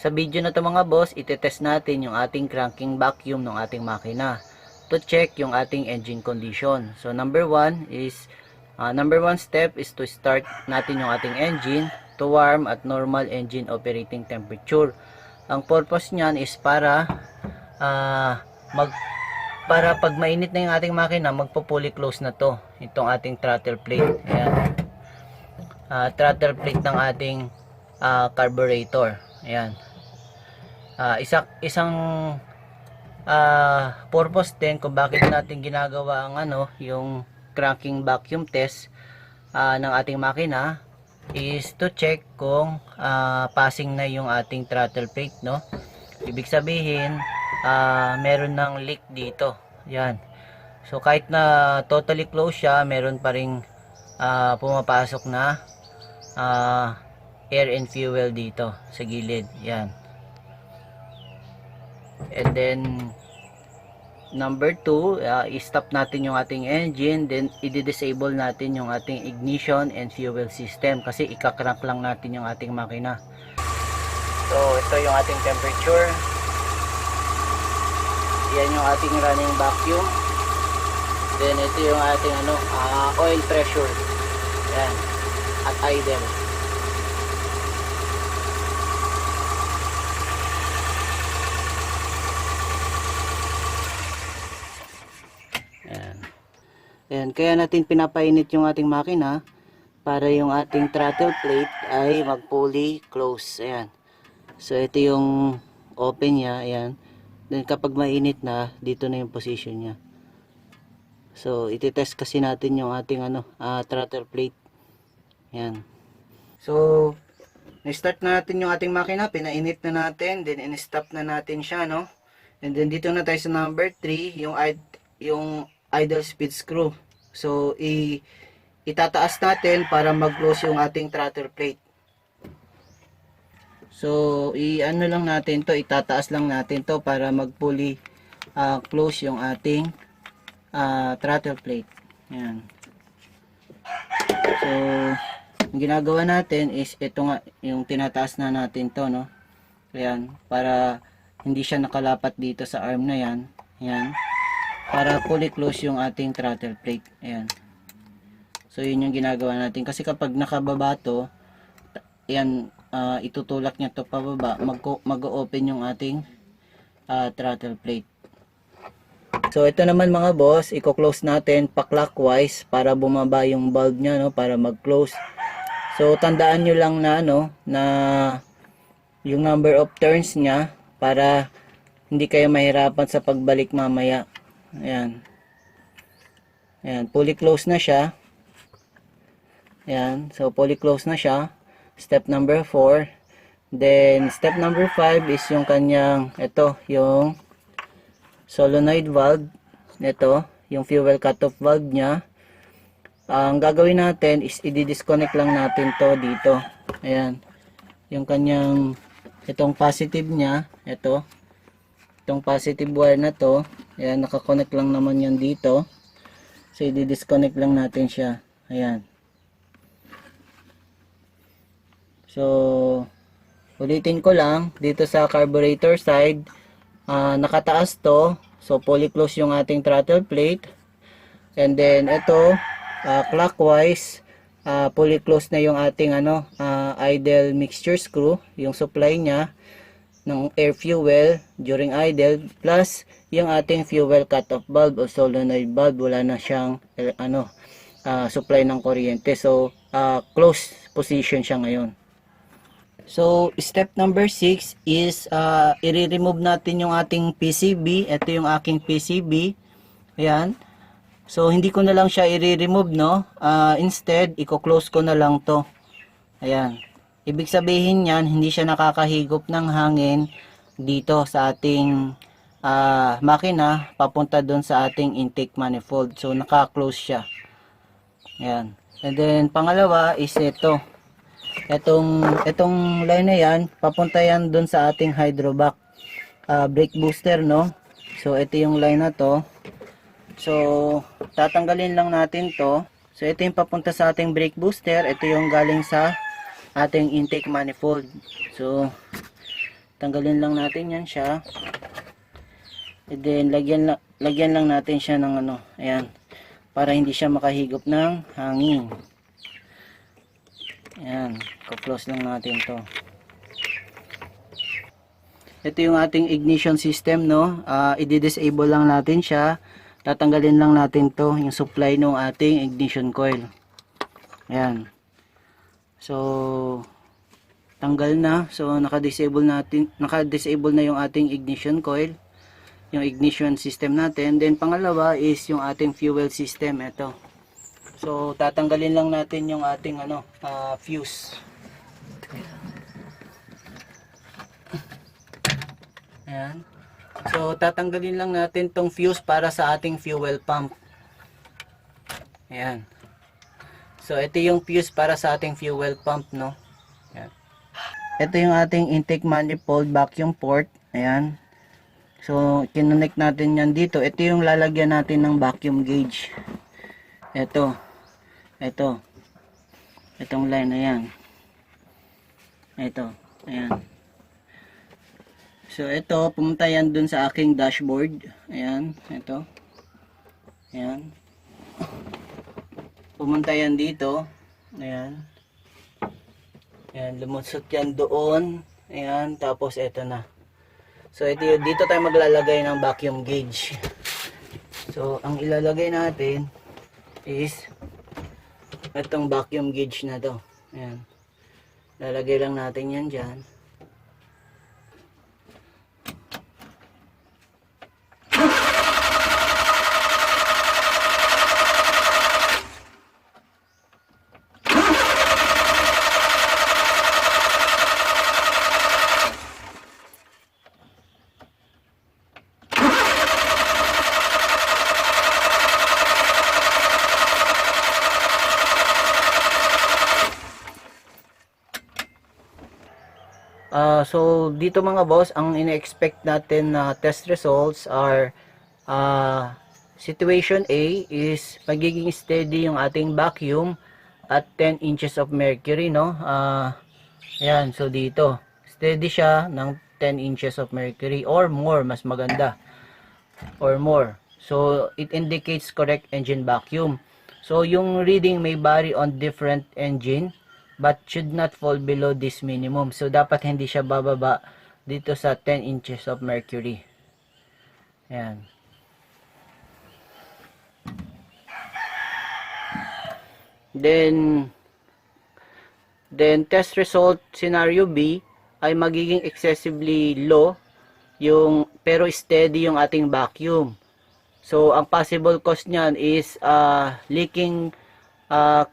Sa video na to mga boss, itetest natin yung ating cranking vacuum ng ating makina to check yung ating engine condition. So number one step is to start natin yung ating engine to warm at normal engine operating temperature. Ang purpose niyan is para pag mainit na yung ating makina, magpo-fully close na to itong ating throttle plate. Ayan. Throttle plate ng ating carburetor. Ayan. Isang purpose din kung bakit natin ginagawa ang yung cranking vacuum test ng ating makina is to check kung passing na yung ating throttle plate, no? Ibig sabihin meron ng leak dito. Yan. So kahit na totally close siya, meron pa ring pumapasok na air and fuel dito sa gilid. Yan. And then number 2, i-stop natin yung ating engine, then i-disable natin yung ating ignition and fuel system kasi ikakrank lang natin yung ating makina. So ito yung ating temperature. Yan yung ating running vacuum. Then ito yung ating oil pressure. Yan. At idle. Ayan, kaya natin pinapainit yung ating makina para yung ating throttle plate ay mag-fully close. Ayan. So ito yung open niya, ayan. Then kapag mainit na, dito na yung position niya. So iti-test kasi natin yung ating throttle plate. Ayan. So na-start na natin yung ating makina, pinainit na natin, then in-stop na natin siya, no? And then dito na tayo sa number 3, yung idle speed screw. So itataas natin para mag-close yung ating throttle plate. So lang natin to, itataas lang natin to para mag-fully close yung ating throttle plate. Ayan. So yung ginagawa natin is ito nga, yung tinataas na natin to, no? Ayan, para hindi siya nakalapat dito sa arm na yan. Ayan. Para fully close yung ating throttle plate. Ayan. So yun yung ginagawa natin kasi kapag nakababa to, ayan, itutulak niya to pababa, mag-open yung ating throttle plate. So ito naman mga boss, i-close natin pa clockwise para bumaba yung valve niya, no, para mag-close. So tandaan nyo lang na na yung number of turns niya para hindi kayo mahirapan sa pagbalik mamaya. Ayan. Ayan, fully close na siya. Ayan, so fully close na siya. Step number 4. Then step number 5 is yung kanyang, ito, yung solenoid valve. Ito, yung fuel cutoff valve niya. Ang gagawin natin is i-disconnect lang natin to dito. Ayan. Yung kanyang, itong positive niya, ito. Itong positive wire na to. Ayan, nakakonect lang naman yan dito. So, i-disconnect lang natin siya. Ayan. So, ulitin ko lang. Dito sa carburetor side, nakataas to. So, fully close yung ating throttle plate. And then, ito, clockwise, fully close na yung ating idle mixture screw. Yung supply niya ng air fuel during idle, plus yung ating fuel cutoff valve o solenoid valve, wala na siyang supply ng kuryente. So close position siya ngayon. So step number 6 is i-remove natin yung ating PCB. Ito yung aking PCB. Ayan. So hindi ko na lang siya i-remove, no. Instead, i-close ko na lang to. Ayan. Ibig sabihin niyan, hindi siya nakakahigop ng hangin dito sa ating makina papunta doon sa ating intake manifold. So naka-close siya. Ayan. And then pangalawa is ito. Itong line na yan, papunta yan doon sa ating hydrovac brake booster, no. So ito yung line na to. So tatanggalin lang natin to. So ito yung papunta sa ating brake booster, ito yung galing sa ating intake manifold. So Tanggalin lang natin yan siya. And then lagyan lang natin siya ng ano, ayan, para hindi siya makahigop ng hangin. Ayan, close lang natin to. Ito yung ating ignition system, no. I-disable lang natin siya. Tatanggalin lang natin to, yung supply ng ating ignition coil. Ayan. So tanggal na. So naka-disable na yung ating ignition coil, yung ignition system natin. Then pangalawa is yung ating fuel system, ito. So tatanggalin lang natin yung ating ano, fuse. Ayan. So tatanggalin lang natin tong fuse para sa ating fuel pump. Ayan. So ito yung fuse para sa ating fuel pump, no. Ayan. Ito yung ating intake manifold vacuum port. Ayan. So kinonect natin yan dito. Ito yung lalagyan natin ng vacuum gauge. Ito. Itong line na yan. Ito. Ayan. So ito, pumunta yan dun sa aking dashboard. Ayan. Ito. Ayan. Pumunta yan dito. Ayan. Ayan. Lumusot yan doon. Ayan. Tapos ito na. So ito, dito tayo maglalagay ng vacuum gauge. So ang ilalagay natin is itong vacuum gauge na to. Ayan. Lalagay lang natin yan dyan. So dito mga boss, ang ina-expect natin na test results are situation A is magiging steady yung ating vacuum at 10 inches of mercury, no. Ayan, so dito steady siya ng 10 inches of mercury or more, mas maganda, or more. So it indicates correct engine vacuum. So yung reading may vary on different engine but should not fall below this minimum. So dapat hindi siya bababa dito sa 10 inches of mercury. Ayan. Then test result scenario B ay magiging excessively low yung pero steady yung ating vacuum. So ang possible cause niyan is leaking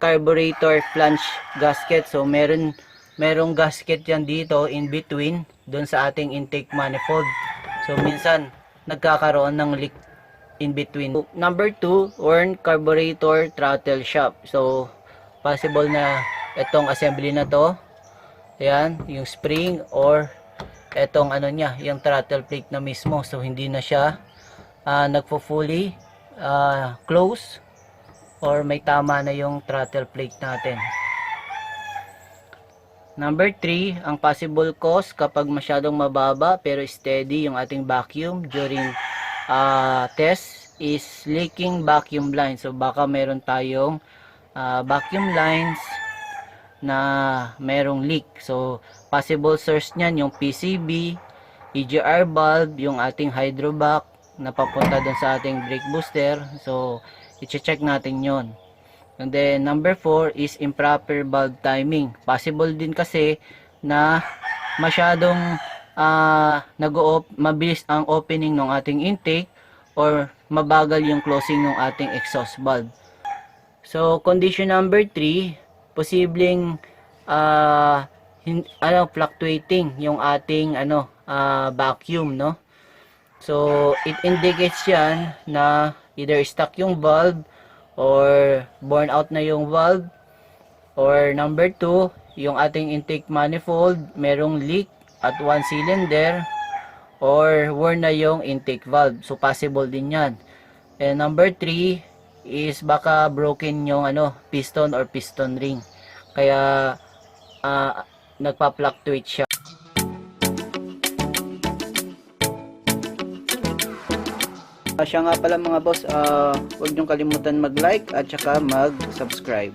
carburetor flange gasket. So merong gasket yan dito in between doon sa ating intake manifold. So minsan nagkakaroon ng leak in between. Number 2, worn carburetor throttle shaft. So possible na itong assembly na to, ayan, yung spring or etong ano niya, yung throttle plate na mismo. So hindi na siya nagpo-fully close or may tama na yung throttle plate natin. Number 3, ang possible cause kapag masyadong mababa pero steady yung ating vacuum during test is leaking vacuum lines. So baka meron tayong vacuum lines na merong leak. So possible source niyan yung PCB, EGR valve, yung ating hydrovac na papunta dun sa ating brake booster. So i-check natin yon. And then number 4 is improper valve timing. Possible din kasi na masyadong mabilis ang opening ng ating intake or mabagal yung closing ng ating exhaust valve. So condition number 3, posibleng fluctuating yung ating vacuum, no. So it indicates yan na either stuck yung valve or burn out na yung valve, or number 2, yung ating intake manifold merong leak at one cylinder, or worn na yung intake valve. So possible din yan. And number 3 is baka broken yung piston or piston ring, kaya nagpa-fluctuate siya. Siya nga pala mga boss, huwag niyong kalimutan mag-like at saka mag-subscribe.